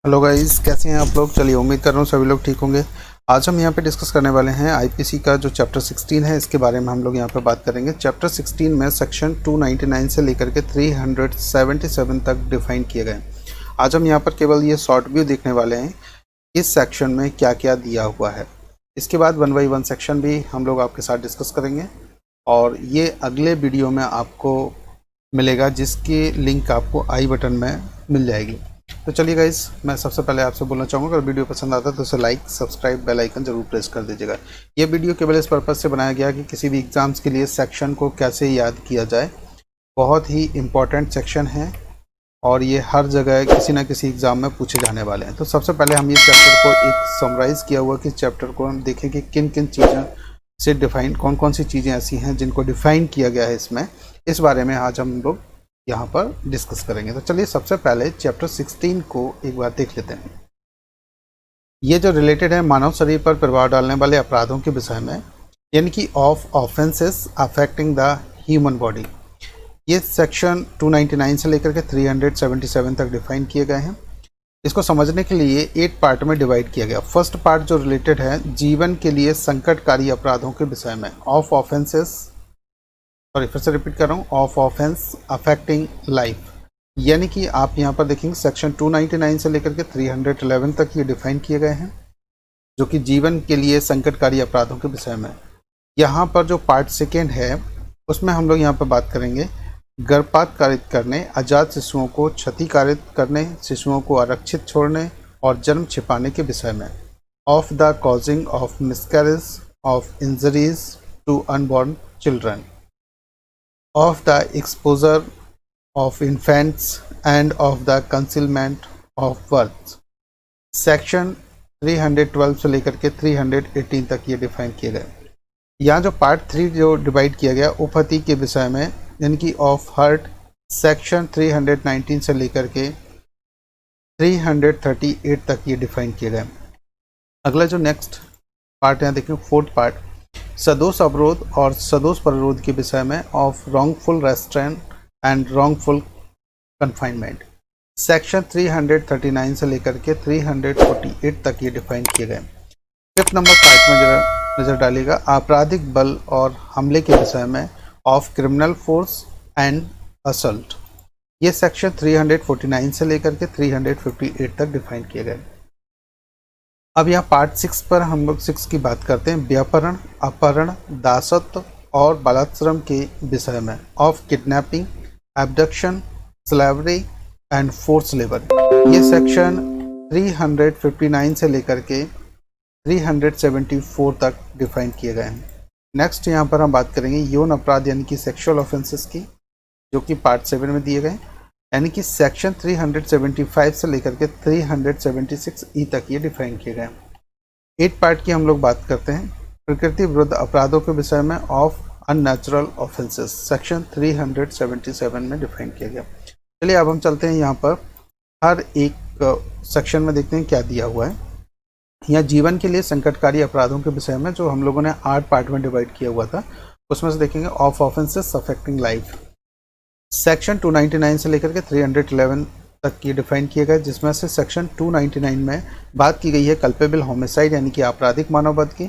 Hello guys, कैसे हैं आप लोग। चलिए, उम्मीद कर रहा हूँ सभी लोग ठीक होंगे। आज हम यहाँ पे डिस्कस करने वाले हैं आईपीसी का जो चैप्टर 16 है, इसके बारे में हम लोग यहाँ पे बात करेंगे। चैप्टर 16 में सेक्शन 299 से लेकर के 377 तक डिफाइन किए गए। आज हम यहाँ पर केवल ये शॉर्ट व्यू देखने वाले हैं इस सेक्शन में क्या क्या दिया हुआ है। इसके बाद 1 बाई 1 सेक्शन भी हम लोग आपके साथ डिस्कस करेंगे और ये अगले वीडियो में आपको मिलेगा, जिसकी लिंक आपको आई बटन में मिल जाएगी। तो चलिए गाइस, मैं सबसे पहले आपसे बोलना चाहूँगा, अगर वीडियो पसंद आता है तो उसे लाइक, सब्सक्राइब, बेल आइकन जरूर प्रेस कर दीजिएगा। ये वीडियो केवल इस पर्पज़ से बनाया गया कि किसी भी एग्ज़ाम्स के लिए सेक्शन को कैसे याद किया जाए। बहुत ही इम्पॉर्टेंट सेक्शन है और ये हर जगह किसी ना किसी एग्ज़ाम में पूछे जाने वाले हैं। तो सबसे पहले हम ये चैप्टर को एक समराइज़ किया हुआ कि चैप्टर को हम देखें कि किन किन चीज़ों से डिफ़ाइन, कौन कौन सी चीज़ें ऐसी हैं जिनको डिफ़ाइन किया गया है इसमें, इस बारे में आज हम लोग यहाँ पर डिस्कस करेंगे। तो चलिए, सबसे पहले चैप्टर 16 को एक बार देख लेते हैं। ये जो रिलेटेड है मानव शरीर पर प्रभाव डालने वाले अपराधों के विषय में, यानी कि of offences affecting the human body. ये सेक्शन 299 से लेकर के 377 तक डिफाइन किए गए हैं। इसको समझने के लिए 8 पार्ट में डिवाइड किया गया। फर्स्ट पार्ट जो रिलेटेड है जीवन के लिए संकटकारी अपराधों के विषय में, ऑफ ऑफेंसेस, सॉरी फिर से रिपीट कर रहा हूँ, ऑफ ऑफेंस अफेक्टिंग लाइफ, यानी कि आप यहाँ पर देखेंगे सेक्शन 299 से लेकर के 311 तक ये डिफाइन किए गए हैं, जो कि जीवन के लिए संकटकारी अपराधों के विषय में। यहाँ पर जो पार्ट सेकेंड है उसमें हम लोग यहाँ पर बात करेंगे गर्भपात कारित करने, आजाद शिशुओं को क्षति कारित करने, शिशुओं को आरक्षित छोड़ने और जन्म छिपाने के विषय में, of the causing of miscarriage of injuries to unborn children, of the exposure of infants and of the concealment of birth। Section 312 से लेकर के 318 तक ये डिफाइन किए गए। यहाँ जो पार्ट 3 जो डिवाइड किया गया उपपति के विषय में, यानी कि ऑफ हर्ट, सेक्शन 319 से लेकर के 338 तक ये डिफाइन किए गए। अगला जो नेक्स्ट पार्ट यहाँ देखिए, फोर्थ पार्ट, सदोष अवरोध और सदोष प्रतिरोध के विषय में, of wrongful restaurant and wrongful confinement. Section 339 से लेकर के 348 तक ये डिफाइन किए गए। फिफ्थ नंबर पार्ट में जरा नजर डालिएगा, आपराधिक बल और हमले के विषय में, of criminal force and assault. ये सेक्शन 349 से लेकर के 358 तक डिफाइन किए गए। अब यहाँ पार्ट 6 पर हम लोग 6 की बात करते हैं, व्यापहरण, अपहरण, दासत्व और बलात्संग के विषय में, of kidnapping, abduction, slavery and force labour. ये सेक्शन 359 से लेकर के 374 तक डिफाइन किए गए हैं। नेक्स्ट यहाँ पर हम बात करेंगे यौन अपराध, यानी कि सेक्सुअल ऑफेंसेस की, जो कि पार्ट 7 में दिए गए, यानी कि सेक्शन 375 से लेकर के 376 ई तक ये डिफाइन किए गए। 8 पार्ट की हम लोग बात करते हैं, प्रकृति विरुद्ध अपराधों के विषय में, ऑफ अननेचुरल ऑफेंसेस, सेक्शन 377 में डिफाइन किया गया। चलिए अब हम चलते हैं यहाँ पर हर एक सेक्शन में, देखते हैं क्या दिया हुआ है। यहाँ जीवन के लिए संकटकारी अपराधों के विषय में जो हम लोगों ने 8 पार्ट में डिवाइड किया हुआ था, उसमें से देखेंगे of offences affecting life. Section 299 से लेकर के 311 तक ये डिफाइन किया गया, जिसमें से सेक्शन 299 में बात की गई है कल्पेबल होमिसाइड, यानी कि आपराधिक मानववध की।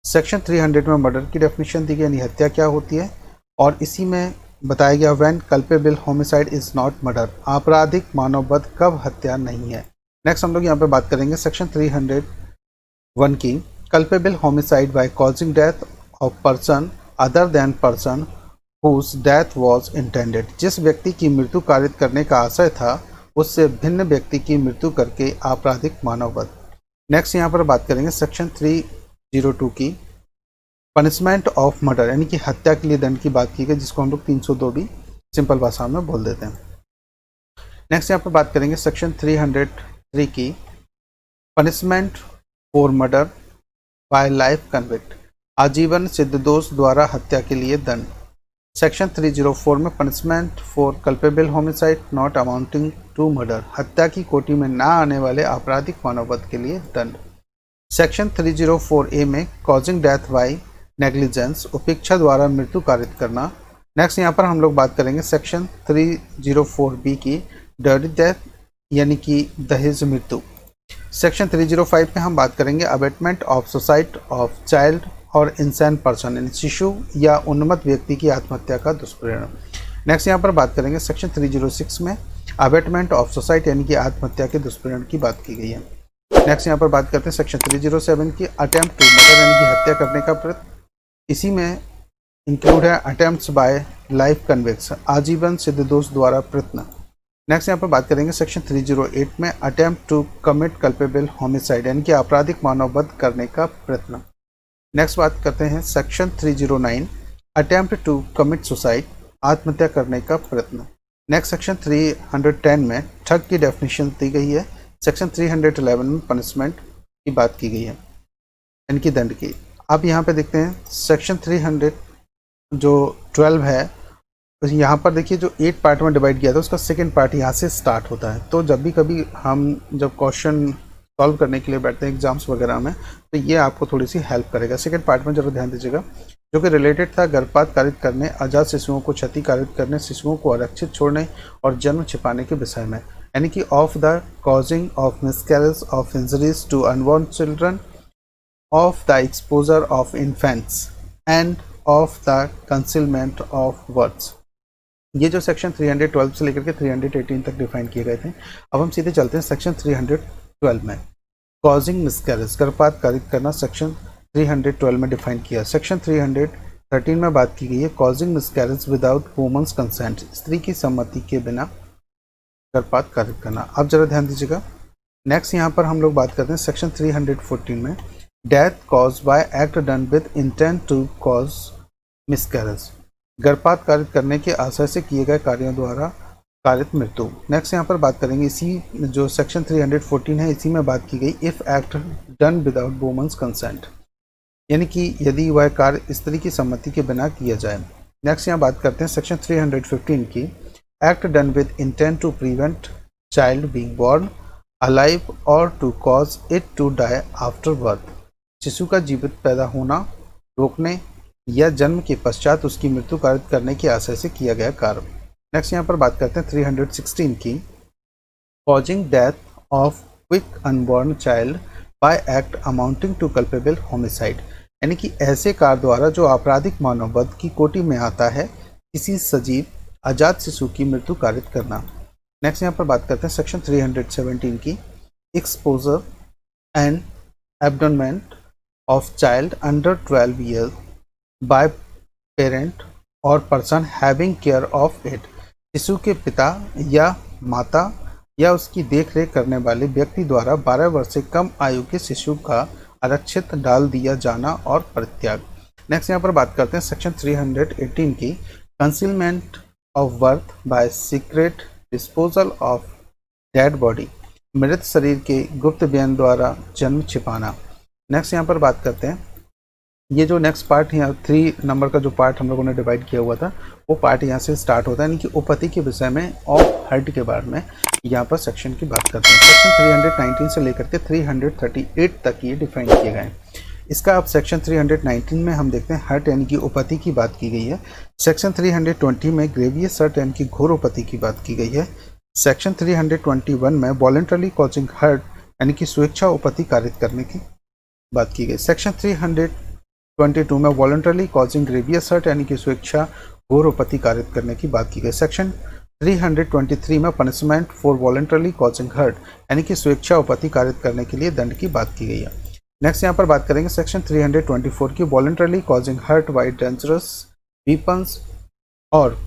सेक्शन 300 में मर्डर की डेफिनेशन दी गई, यानी हत्या क्या होती है, और इसी में बताया गया when culpable homicide is not murder, आपराधिक मानववध कब हत्या नहीं है। नेक्स्ट हम लोग यहाँ पे बात करेंगे सेक्शन 301 की, culpable homicide by causing death of person other than person whose death was intended। जिस व्यक्ति की मृत्यु कारित करने का आशय था उससे भिन्न व्यक्ति की मृत्यु करके आपराधिक मानववध। नेक्स्ट यहाँ पर बात करेंगे सेक्शन 302 की, पनिशमेंट ऑफ मर्डर, यानी कि हत्या के लिए दंड की बात की गई, जिसको हम लोग 302 भी सिंपल भाषा में बोल देते हैं। नेक्स्ट यहाँ पर बात करेंगे सेक्शन 303 की, punishment for murder bye life convict, आजीवन सिद्ध दोष द्वारा हत्या के लिए दंड। सेक्शन 304 में punishment for culpable homicide not amounting to murder, हत्या की कोटि में ना आने वाले आपराधिक मानववध के लिए दंड। सेक्शन 304A में कॉजिंग डेथ बाय नेग्लिजेंस, उपेक्षा द्वारा मृत्यु कारित करना। नेक्स्ट यहाँ पर हम लोग बात करेंगे सेक्शन 304B की, डर्टी डेथ यानी कि दहेज मृत्यु। सेक्शन 305 में हम बात करेंगे abetment of suicide of child और इंसान पर्सन, यानी शिशु या उन्मत्त व्यक्ति की आत्महत्या का दुष्परिणाम। नेक्स्ट यहाँ पर बात करेंगे सेक्शन 306 में अबेटमेंट ऑफ सुसाइड यानी कि आत्महत्या के दुष्परिणाम की बात की गई है। नेक्स्ट यहाँ पर बात करते हैं सेक्शन 307 की अटेम्प्ट टू मर्डर यानी कि हत्या करने का प्रयत्न। इसी में इंक्लूड है अटेम्प्ट्स बाय लाइफ कन्विक्स, आजीवन सिद्ध दोष द्वारा प्रयत्न। नेक्स्ट यहाँ पर बात करेंगे सेक्शन 308 में attempt to commit culpable homicide यानी कि आपराधिक मानववध करने का प्रयत्न। नेक्स्ट बात करते हैं section 309 attempt to commit suicide, आत्महत्या करने का प्रयत्न। नेक्स्ट सेक्शन 310 में ठग की डेफिनेशन दी गई है। सेक्शन 311 में पनिशमेंट की बात की गई है यानी कि दंड की। आप यहाँ पे देखते हैं सेक्शन 312 है, तो यहाँ पर देखिए जो 8 पार्ट में डिवाइड किया था उसका सेकंड पार्ट यहाँ से स्टार्ट होता है। तो जब भी कभी हम जब क्वेश्चन सॉल्व करने के लिए बैठते हैं एग्जाम्स वगैरह में, तो ये आपको थोड़ी सी हेल्प करेगा। सेकंड पार्ट में जरूर ध्यान दीजिएगा, जो कि रिलेटेड था गर्भपात कारित करने, आजाद शिशुओं को क्षति कारित करने, शिशुओं को आरक्षित छोड़ने और जन्म छिपाने के विषय में, यानी कि of the causing of miscarriage of injuries to unborn children, of the exposure of infants and of the concealment of words. ये जो सेक्शन 312 से लेकर के 318 तक डिफाइन किए गए थे। अब हम सीधे चलते हैं सेक्शन 312 में। कॉजिंग मिसकैरेज, गर्भपात कारित करना, सेक्शन 312 में डिफाइन किया। सेक्शन 313 में बात की गई है causing miscarriage without woman's consent, स्त्री की सम्मति के बिना गर्भपात कारित करना। अब जरा ध्यान दीजिएगा। नेक्स्ट यहाँ पर हम लोग बात करते हैं सेक्शन 314 में death cause by act done with intent to cause miscarriage, गर्भपात कारित करने के आशय से किए गए कार्यों द्वारा कारित मृत्यु। नेक्स्ट यहाँ पर बात करेंगे इसी जो सेक्शन 314 है, इसी में बात की गई if act done without woman's consent, यानी कि यदि वह कार्य स्त्री की सम्मति के बिना किया जाए। नेक्स्ट यहाँ बात करते हैं सेक्शन 315 की act done with intent to prevent child being born alive और to cause it to die after birth, शिशु का जीवित पैदा होना रोकने या जन्म के पश्चात उसकी मृत्यु कारित करने के आशय से किया गया कार्य। नेक्स्ट यहाँ पर बात करते हैं 316 की causing death of quick unborn child by act amounting to culpable homicide, यानी कि ऐसे कार्य द्वारा जो आपराधिक मानववध की कोटि में आता है किसी सजीव आजाद शिशु की मृत्यु कारित करना। नेक्स्ट यहाँ पर बात करते हैं सेक्शन 317 की exposure and abandonment of child under 12 year by parent और person having care of it, शिशु के पिता या माता या उसकी देखरेख करने वाले व्यक्ति द्वारा 12 वर्ष से कम आयु के शिशु का आरक्षित डाल दिया जाना और परित्याग। नेक्स्ट यहाँ पर बात करते हैं सेक्शन 318 की concealment of birth bye secret disposal of dead body, मृत शरीर के गुप्त व्यन द्वारा जन्म छिपाना। नेक्स्ट यहाँ पर बात करते हैं ये जो नेक्स्ट पार्ट यहाँ 3 नंबर का जो पार्ट हम लोगों ने डिवाइड किया हुआ था वो पार्ट यहाँ से स्टार्ट होता है, यानी कि उपपत्ति के विषय में ऑफ हर्ट के बारे में यहाँ पर सेक्शन की बात करते हैं। सेक्शन 319 से लेकर के 338 तक ये डिफाइन किए गए हैं। इसका अब सेक्शन 319 में हम देखते हैं हर्ट यानी कि उपपत्ति की बात की गई है। सेक्शन 320 में ग्रेवियस हर्ट यानी कि घोर उपपत्ति की बात की गई है। सेक्शन 321 में वॉलंटरली कॉजिंग हर्ट यानी कि स्वेच्छा उपपत्ति कारित करने की बात की गई। सेक्शन 322 में वॉलंटरली कॉजिंग ग्रेवियस हर्ट यानी कि स्वेच्छा घोर उपपत्ति कारित करने की बात की गई। सेक्शन 323 में punishment for voluntarily causing hurt यानी कि स्वेच्छा उपपत्ति कारित करने के लिए दंड की बात की गई है। नेक्स्ट यहाँ पर बात करेंगे सेक्शन 324 की voluntarily causing hurt by dangerous weapons और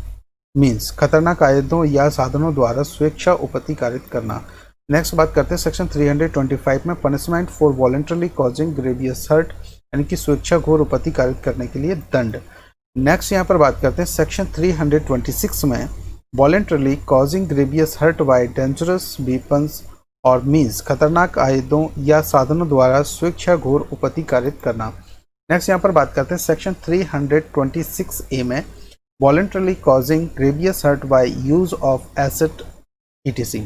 मीन्स, खतरनाक आयुधों या साधनों द्वारा स्वेच्छा उपपत्ति कारित करना। नेक्स्ट बात करते हैं सेक्शन 325 में punishment for voluntarily causing grievous hurt यानी कि स्वेच्छा घोर उपपत्ति कारित करने के लिए दंड। नेक्स्ट यहाँ पर बात करते हैं सेक्शन 326 में voluntarily causing grievous hurt by dangerous weapons और मीन्स, खतरनाक आयुधों या साधनों द्वारा स्वेच्छा घोर उपपत्ति कारित करना। नेक्स्ट यहाँ पर बात करते हैं सेक्शन 326A में voluntarily causing grievous hurt by use of acid ETC,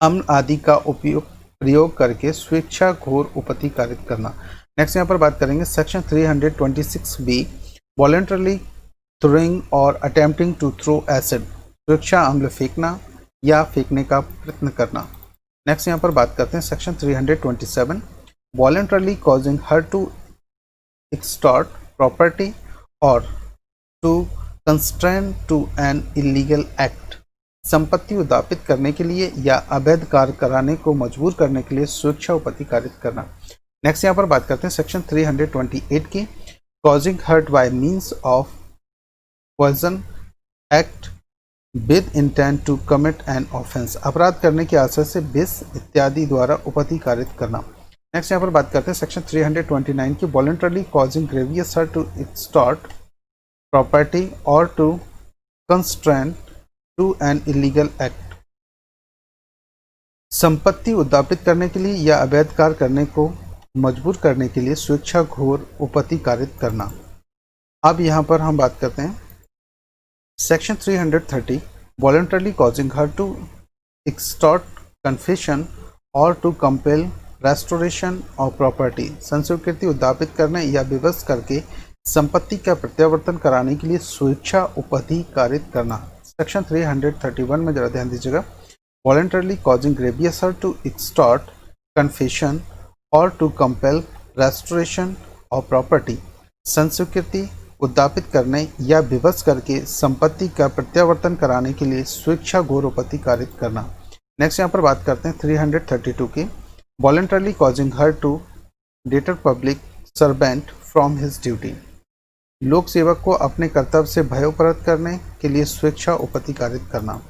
अम्ल आदि का प्रयोग करके स्वेच्छा घोर उपपत्ति कारित करना। नेक्स्ट यहाँ पर बात करेंगे सेक्शन 326B वॉलंटरली थ्रोइंग और अटेम्प्टिंग टू थ्रो एसिड, स्वेच्छा अम्ल फेंकना या फेंकने का प्रयत्न करना। नेक्स्ट यहाँ पर बात करते हैं section 327, voluntarily causing hurt to extort property or to constrain to an illegal act, संपत्ति उद्यापित करने के लिए या अवैध कार्य कराने को मजबूर करने के लिए स्वेच्छा उपपत्ति कारित करना। नेक्स्ट यहाँ पर बात करते हैं सेक्शन 328 की, causing hurt by means of poison act with intent to commit an offence, अपराध करने के आशय से विष इत्यादि द्वारा उपपत्ति कारित करना। नेक्स्ट यहाँ पर बात करते हैं सेक्शन 329 की, voluntarily causing grievous hurt to extort property और to constrain to an illegal act, संपत्ति उद्यापित करने के लिए या अवैध कार्य करने को मजबूर करने के लिए स्वेच्छा घोर उपपत्ति कारित करना। अब यहाँ पर हम बात करते हैं section 330, voluntarily causing hurt to extort confession और to compel restoration of property, संस्वीकृति उद्यापित करने या विवश करके संपत्ति का प्रत्यावर्तन कराने के लिए स्वेच्छा उपपत्ति कारित करना। सेक्शन 331 में जरा ध्यान दीजिएगा, voluntarily causing grievous hurt to extort confession और to compel restoration of property, संस्वीकृति उद्यापित करने या विवश करके संपत्ति का प्रत्यावर्तन कराने के लिए स्वेच्छा घोर उपपत्ति कारित करना। नेक्स्ट यहाँ पर बात करते हैं 332 की, voluntarily causing her to deter public servant from his duty, लोक सेवक को अपने कर्तव्य से भयोपरत करने के लिए स्वेच्छा उपपत्ति कारित करना।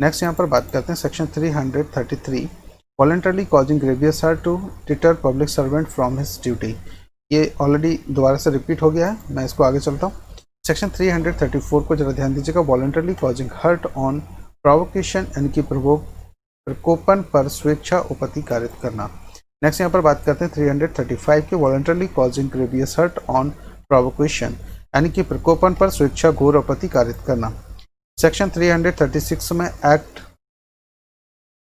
नेक्स्ट यहाँ पर बात करते हैं section 333, voluntarily causing grievous hurt to deter public servant from his duty, ये ऑलरेडी दोबारा से रिपीट हो गया है, मैं इसको आगे चलता हूँ। सेक्शन 334 को जरा ध्यान दीजिएगा, voluntarily causing hurt on provocation, यानी कि प्रकोपन पर स्वेच्छा उपपत्ति कारित करना। नेक्स्ट यहाँ पर बात करते हैं 335 के, voluntarily causing grievous hurt on provocation, यानी कि प्रकोपन पर स्वेच्छा घोर उपपत्ति कारित करना। सेक्शन 336 में एक्ट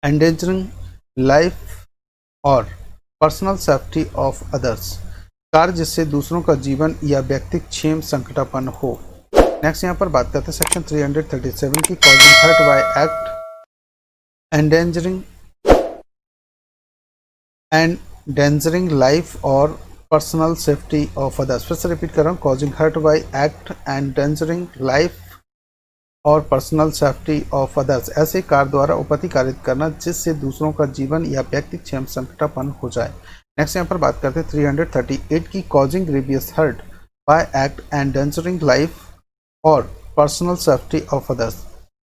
एंडेंजरिंग लाइफ और पर्सनल सेफ्टी ऑफ अदर्स, कार्य जिससे दूसरों का जीवन या व्यक्तिगत क्षेम संकटापन्न हो। नेक्स्ट यहाँ पर बात करते हैं सेक्शन 337 की, causing hurt by act endangering life और पर्सनल सेफ्टी ऑफ अदर्स, फिर से रिपीट कर रहा हूँ, causing hurt by act endangering life और पर्सनल सेफ्टी ऑफ अदर्स, ऐसे कार्य द्वारा उपपत्ति कारित करना जिससे दूसरों का जीवन या व्यक्तिगत क्षेम संकटापन्न हो जाए। नेक्स्ट यहाँ पर बात करते हैं 338 की, causing grievous hurt by act endangering life और पर्सनल सेफ्टी ऑफ अदर्स,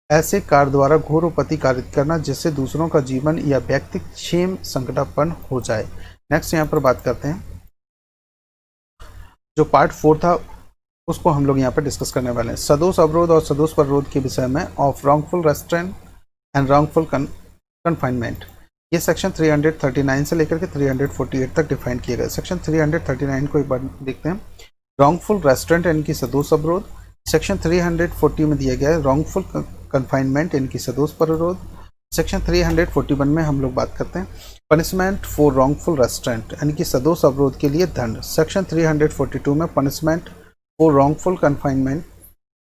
ऐसे कार्य द्वारा घोर उपपत्ति कारित करना जिससे दूसरों का जीवन या व्यक्तिगत क्षेम संकटापन्न हो जाए। नेक्स्ट यहाँ पर बात करते हैं जो पार्ट 4 था उसको हम लोग यहाँ पर डिस्कस करने वाले हैं, सदोष अवरोध और सदोष पररोध के विषय में of wrongful restaurant and wrongful confinement. ये सेक्शन 339 से लेकर के 348 तक डिफाइन किए गए। सेक्शन 339 को एक बार देखते हैं, रॉन्गफुल रेस्ट्रेंट यानी कि सदोष अवरोध। सेक्शन 340 में दिया गया है रॉन्गफुल कन्फाइनमेंट यानी कि सदोष पररोध। सेक्शन 341 में हम लोग बात करते हैं पनिशमेंट फॉर रॉन्गफुल रेस्ट्रेंट यानी कि सदोष अवरोध के लिए दंड। सेक्शन 342 में पनिशमेंट फॉर रॉन्गफुल कन्फाइनमेंट,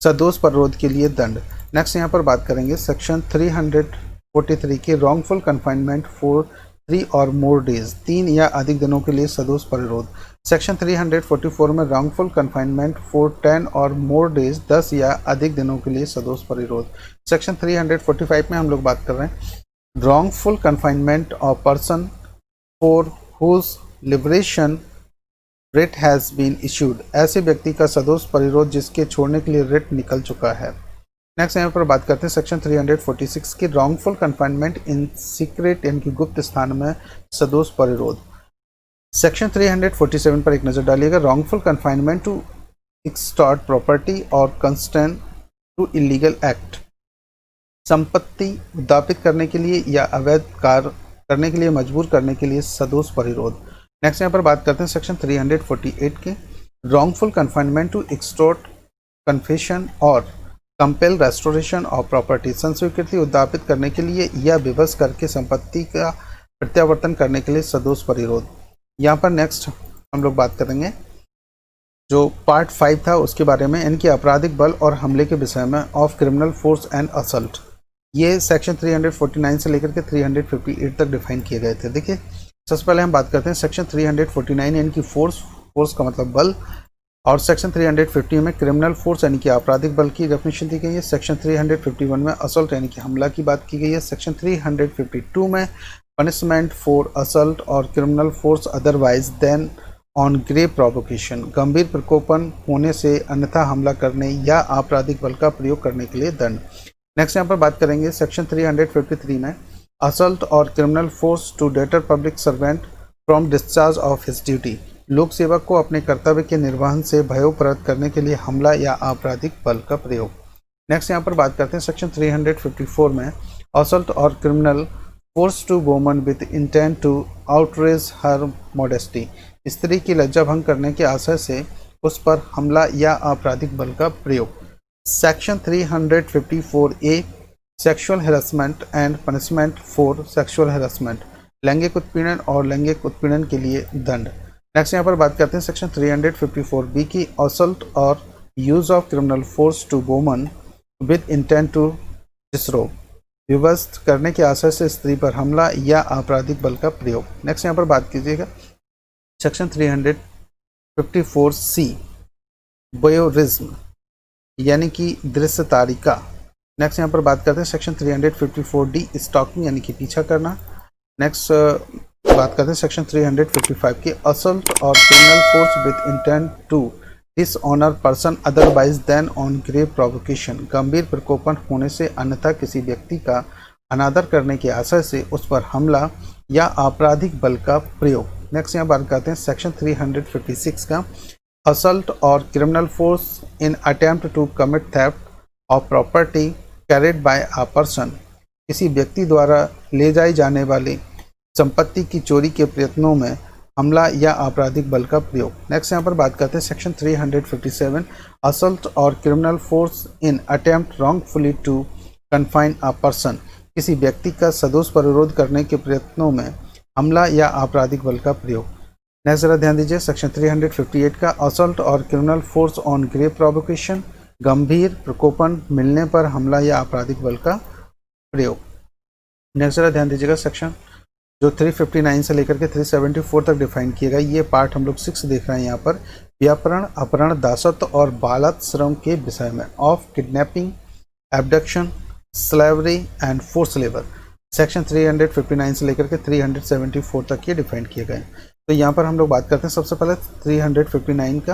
सदोष पररोध के लिए दंड। नेक्स्ट यहाँ पर बात करेंगे सेक्शन 343 के रॉन्गफुल कन्फाइनमेंट फॉर 3 और मोर डेज, 3 या अधिक दिनों के लिए सदोष पररोध। सेक्शन 344 में रॉन्गफुल कन्फाइनमेंट फॉर 10 और मोर डेज, 10 या अधिक दिनों के लिए सदोष परिरोध। सेक्शन 345 में हम लोग बात कर रहे हैं wrongful confinement of person for whose liberation writ has been issued, ऐसे व्यक्ति का सदोष परिरोध जिसके छोड़ने के लिए रिट निकल चुका है। नेक्स्ट यहाँ पर बात करते हैं सेक्शन 346 की रॉन्गफुल कन्फाइनमेंट इन सीक्रेट यानी कि गुप्त स्थान में सदोष परिरोध। सेक्शन 347 पर एक नज़र डालिएगा, wrongful confinement to extort property और कंस्ट्रेन टू इलीगल एक्ट, संपत्ति उद्यापित करने के लिए या अवैध कार्य करने के लिए मजबूर करने के लिए सदोष परिरोध। नेक्स्ट यहाँ पर बात करते हैं सेक्शन 348 के wrongful confinement to extort confession और कंपेल रेस्टोरेशन ऑफ प्रॉपर्टी, संस्वीकृति उद्यापित करने के लिए या विवश करके संपत्ति का प्रत्यावर्तन करने के लिए सदोष परिरोध। यहाँ पर नेक्स्ट हम लोग बात करेंगे जो पार्ट 5 था उसके बारे में, इनके आपराधिक बल और हमले के विषय में of criminal force and assault. ये सेक्शन 349 से लेकर के 358 तक डिफाइन किए गए थे। देखिए, सबसे पहले हम बात करते हैं सेक्शन 349 यानी कि फोर्स का मतलब बल, और सेक्शन 350 में क्रिमिनल फोर्स यानी कि आपराधिक बल की डेफिनेशन दी गई है। सेक्शन 351 में असल्ट यानी कि हमला की बात की गई है। सेक्शन 352 में पनिशमेंट फॉर असल्ट और criminal force otherwise than on grave provocation, गंभीर प्रकोपन होने से अन्यथा हमला करने या आपराधिक बल का प्रयोग करने के लिए दंड। नेक्स्ट यहाँ पर बात करेंगे सेक्शन 353 में असल्ट और criminal force to deter public servant from discharge of his duty, लोक सेवक को अपने कर्तव्य के निर्वहन से भयोपरत करने के लिए हमला या आपराधिक बल का प्रयोग। नेक्स्ट यहाँ पर बात करते हैं सेक्शन 354 में असल्ट और criminal force to woman with intent to outrage her modesty, स्त्री की लज्जा भंग करने के आशय से उस पर हमला या आपराधिक बल का प्रयोग। Section 354A sexual harassment and punishment for sexual harassment, लैंगिक उत्पीड़न और लैंगिक उत्पीड़न के लिए दंड। नेक्स्ट यहाँ पर बात करते हैं सेक्शन 354B की असल्ट और use of criminal force to woman with intent to disrobe, विवस्त करने के आशय से स्त्री पर हमला या आपराधिक बल का प्रयोग। नेक्स्ट यहाँ पर बात कीजिएगा सेक्शन 354C वोयरिज्म यानी कि दृश्य तारिका। नेक्स्ट यहाँ पर बात करते हैं सेक्शन 354D स्टॉकिंग यानी कि पीछा करना। नेक्स्ट बात करते हैं सेक्शन 355 की असल्ट और criminal force with intent to dishonour person otherwise than on grave provocation, गंभीर प्रकोपन होने से अन्यथा किसी व्यक्ति का अनादर करने के आशय से उस पर हमला या आपराधिक बल का प्रयोग। नेक्स्ट यहाँ बात करते हैं सेक्शन 356 का असल्ट और criminal force in attempt to commit theft of property carried by a person, किसी व्यक्ति द्वारा ले जाई जाने वाली संपत्ति की चोरी के प्रयत्नों में हमला या आपराधिक बल का प्रयोग। नेक्स्ट यहाँ पर बात करते हैं सेक्शन 357 असल्ट और criminal force in attempt wrongfully to confine a person, किसी व्यक्ति का सदोष परिरोध करने के प्रयत्नों में हमला या आपराधिक बल का प्रयोग। नेक्स्ट जरा ध्यान दीजिए सेक्शन 358 का असल्ट और criminal force on grave provocation, गंभीर प्रकोपन मिलने पर हमला या आपराधिक बल का प्रयोग। नेक्स्ट जरा ध्यान दीजिएगा सेक्शन जो 359 से लेकर के 374 तक डिफाइन किया गया, ये पार्ट हम लोग 6 देख रहे हैं यहाँ पर, व्यापरण, अपहरण, दासत्व और बालाश्रम के विषय में, of kidnapping, abduction, slavery and force labour. Section 359 से लेकर के 374 तक ये डिफाइन किए गए। तो यहाँ पर हम लोग बात करते हैं सबसे पहले 359 का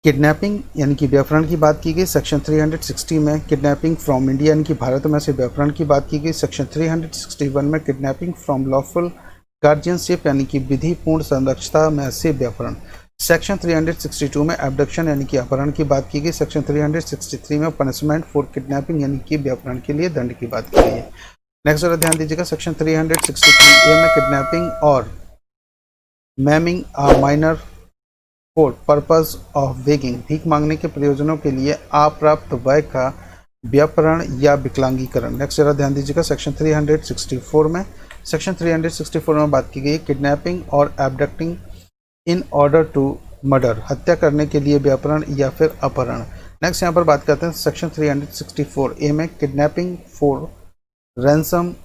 किडनैपिंग यानी कि व्यापरण की बात की गई। सेक्शन 360 में किडनैपिंग फ्रॉम इंडिया यानी कि भारत में से व्यापरण की बात की गई। सेक्शन 361 में किडनैपिंग फ्रॉम लॉफुल गार्जियनशिप यानी कि विधिपूर्ण संरक्षता में से व्यापरण। सेक्शन 362 में एब्डक्शन यानी कि अपहरण की बात की गई। सेक्शन 363 में पनिशमेंट फॉर किडनैपिंग यानी कि व्यापरण के लिए दंड की बात की गई है। नेक्स्ट जरा ध्यान दीजिएगा सेक्शन 363A में किडनैपिंग और maiming a minor for purpose of begging, भीख मांगने के प्रयोजनों के लिए अप्राप्त वय का व्यापरण या विकलांगीकरण। नेक्स्ट जरा ध्यान दीजिएगा सेक्शन 364 में, सेक्शन 364 में बात की गई किडनैपिंग और abducting in order to murder, हत्या करने के लिए व्यापरण या फिर अपहरण। नेक्स्ट यहाँ पर बात करते हैं सेक्शन 364A में किडनैपिंग फॉर रैंसम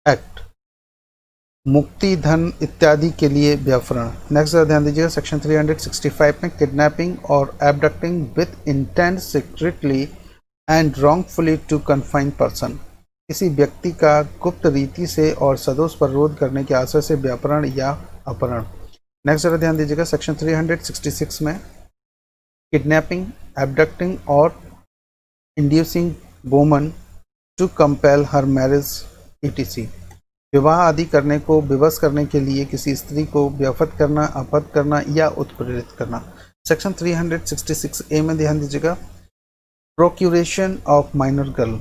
एक्ट, मुक्ति धन इत्यादि के लिए व्यापरण। नेक्स्ट ध्यान दीजिएगा सेक्शन 365 में किडनैपिंग और abducting with intent secretly and wrongfully to confine person, किसी व्यक्ति का गुप्त रीति से और सदोष परिरोध करने के आशय से व्यापरण या अपहरण। नेक्स्ट ध्यान दीजिएगा सेक्शन 366 में किडनैपिंग, एब्डक्टिंग और inducing woman to compel her marriage etc, विवाह आदि करने को विवश करने के लिए किसी स्त्री को व्यापत करना, अपहत करना या उत्प्रेरित करना। सेक्शन 366A में ध्यान दीजिएगा प्रोक्यूरेशन ऑफ माइनर गर्ल,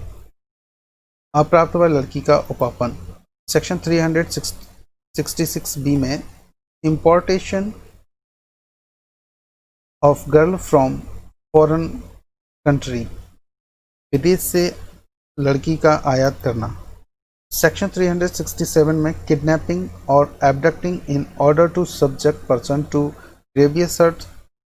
अप्राप्त वय लड़की का उपापन। सेक्शन 366B में importation of girl from foreign country, विदेश से लड़की का आयात करना। सेक्शन 367 में किडनैपिंग और abducting in order to subject person to grievous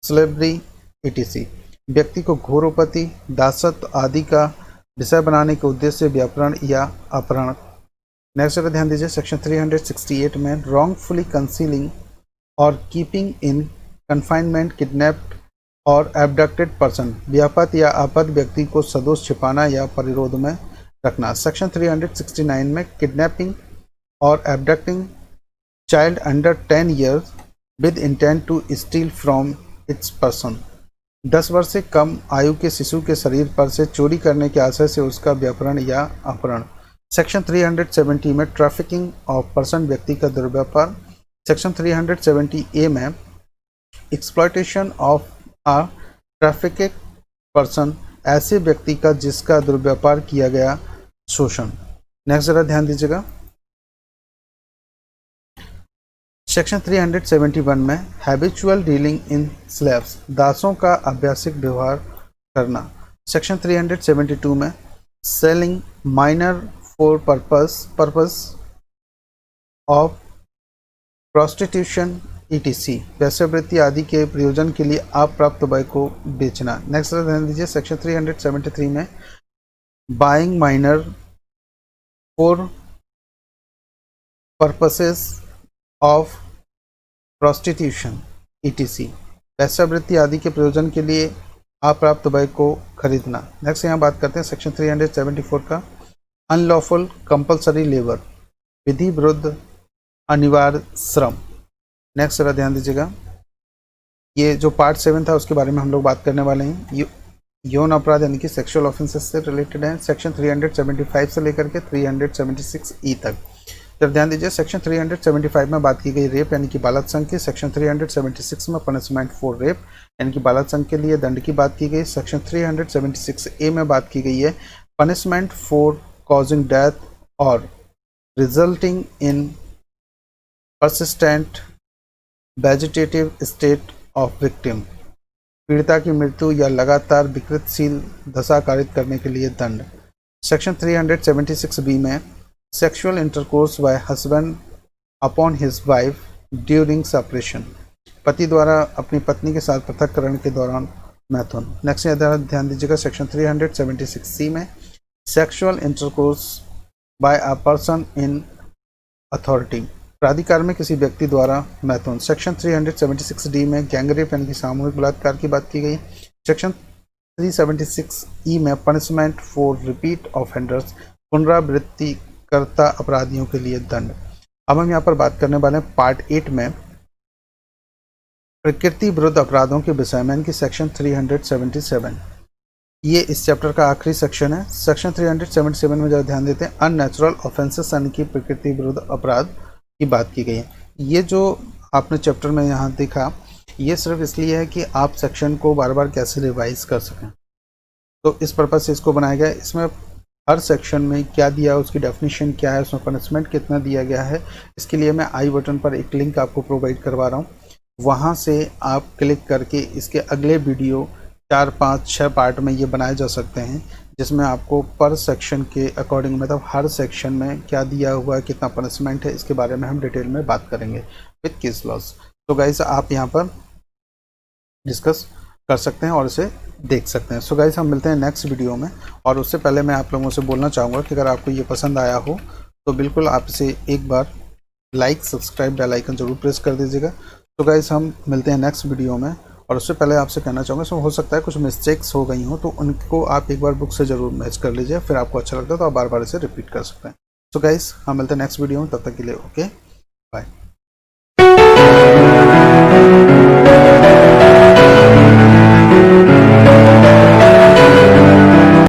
slavery etc, व्यक्ति को घोरोपति, दासत्व आदि का विषय बनाने के उद्देश्य से व्यापरण या अपहरण। नेक्स्ट जगह ध्यान दीजिए सेक्शन 368 में रॉन्गफुली कंसीलिंग और कीपिंग इन कन्फाइनमेंट किडनैप्ड और एबडक्टेड पर्सन, व्यापत या आपद व्यक्ति को सदोष छिपाना या परिरोध में रखना। सेक्शन 369 में किडनैपिंग और abducting child under 10 years with intent to steal from its person, 10 वर्ष से कम आयु के शिशु के शरीर पर से चोरी करने के आशय से उसका व्यापरण या अपहरण। सेक्शन 370 में ट्रैफिकिंग ऑफ पर्सन, व्यक्ति का दुर्व्यापार। सेक्शन 370A में एक्सप्लॉयटेशन ऑफ आ ट्रैफिकेड पर्सन, ऐसे व्यक्ति का जिसका दुर्व्यापार किया गया, शोषण। नेक्स्ट जरा ध्यान दीजिएगा सेक्शन 371 में हैबिचुअल डीलिंग इन स्लेव्स, दासों का अभ्यासिक व्यवहार करना। सेक्शन 372 में selling minor for purpose of prostitution ETC, वैश्यवृत्ति आदि के प्रयोजन के लिए अप्राप्त वय को बेचना। नेक्स्ट ध्यान दीजिए सेक्शन 373 में buying minor for purposes of prostitution ETC, वैश्यवृत्ति आदि के प्रयोजन के लिए अप्राप्त वय को खरीदना। नेक्स्ट यहाँ बात करते हैं सेक्शन 374 का अनलॉफुल कंपल्सरी लेबर, विधि विरुद्ध अनिवार्य श्रम। नेक्स्ट जरा ध्यान दीजिएगा ये जो पार्ट 7 था उसके बारे में हम लोग बात करने वाले हैं। यौन अपराध यानी कि सेक्सुअल ऑफेंसेस से रिलेटेड है, सेक्शन 375 से लेकर के 376E तक। जब ध्यान दीजिए सेक्शन 375 में बात की गई रेप यानी कि बालक संघ की, सेक्शन 376 में पनिशमेंट फॉर रेप यानी कि बालक संघ के लिए दंड की बात की गई। सेक्शन 376A में बात की गई है पनिशमेंट फॉर कॉजिंग डेथ और resulting in persistent vegetative state of victim, पीड़िता की मृत्यु या लगातार विकृतशील दशा कारित करने के लिए दंड। सेक्शन 376B में sexual intercourse bye husband upon his wife during separation, पति द्वारा अपनी पत्नी के साथ पृथककरण के दौरान मैथुन। नेक्स्ट ध्यान दीजिएगा सेक्शन 376C में sexual intercourse by a person in authority, प्राधिकार में किसी व्यक्ति द्वारा मैथुन। सेक्शन 376D में गैंगरेप यानी कि सामूहिक बलात्कार की बात की गई। सेक्शन 376E में पनिशमेंट फॉर रिपीट ऑफेंडर्स, पुनरावृत्ति करता अपराधियों के लिए दंड। अब हम यहाँ पर बात करने वाले हैं पार्ट 8 में प्रकृति विरुद्ध अपराधों के विषय में इनकी सेक्शन 377, ये इस चैप्टर का आखिरी सेक्शन है। सेक्शन 377 में जब ध्यान देते हैं अननेचुरल ऑफेंसेस यानी कि प्रकृति विरुद्ध अपराध की बात की गई है। ये जो आपने चैप्टर में यहाँ देखा ये सिर्फ इसलिए है कि आप सेक्शन को बार बार कैसे रिवाइज कर सकें, तो इस पर्पज़ से इसको बनाया गया। इसमें हर सेक्शन में क्या दिया है, उसकी डेफिनेशन क्या है, उसमें पनिशमेंट कितना दिया गया है, इसके लिए मैं आई बटन पर एक लिंक आपको प्रोवाइड करवा रहा हूँ, वहाँ से आप क्लिक करके इसके अगले वीडियो 4, 5, 6 पार्ट में ये बनाए जा सकते हैं, जिसमें आपको पर सेक्शन के अकॉर्डिंग मतलब हर सेक्शन में क्या दिया हुआ है, कितना पनिशमेंट है, इसके बारे में हम डिटेल में बात करेंगे विद केस लॉस। तो गाइस आप यहाँ पर डिस्कस कर सकते हैं और इसे देख सकते हैं। सो गाइस हम मिलते हैं नेक्स्ट वीडियो में, और उससे पहले मैं आप लोगों से बोलना चाहूँगा कि अगर आपको ये पसंद आया हो तो बिल्कुल आप इसे एक बार लाइक, सब्सक्राइब, बेल आइकन जरूर प्रेस कर दीजिएगा। तो गाइस हम मिलते हैं नेक्स्ट वीडियो में, और उससे पहले आपसे कहना चाहूँगा इसमें हो सकता है कुछ मिस्टेक्स हो गई हों तो उनको आप एक बार बुक से ज़रूर मैच कर लीजिए, फिर आपको अच्छा लगता है तो आप बार बार इसे रिपीट कर सकते हैं। सो गाइस हम मिलते हैं नेक्स्ट वीडियो में, तब तक के लिए ओके बाय।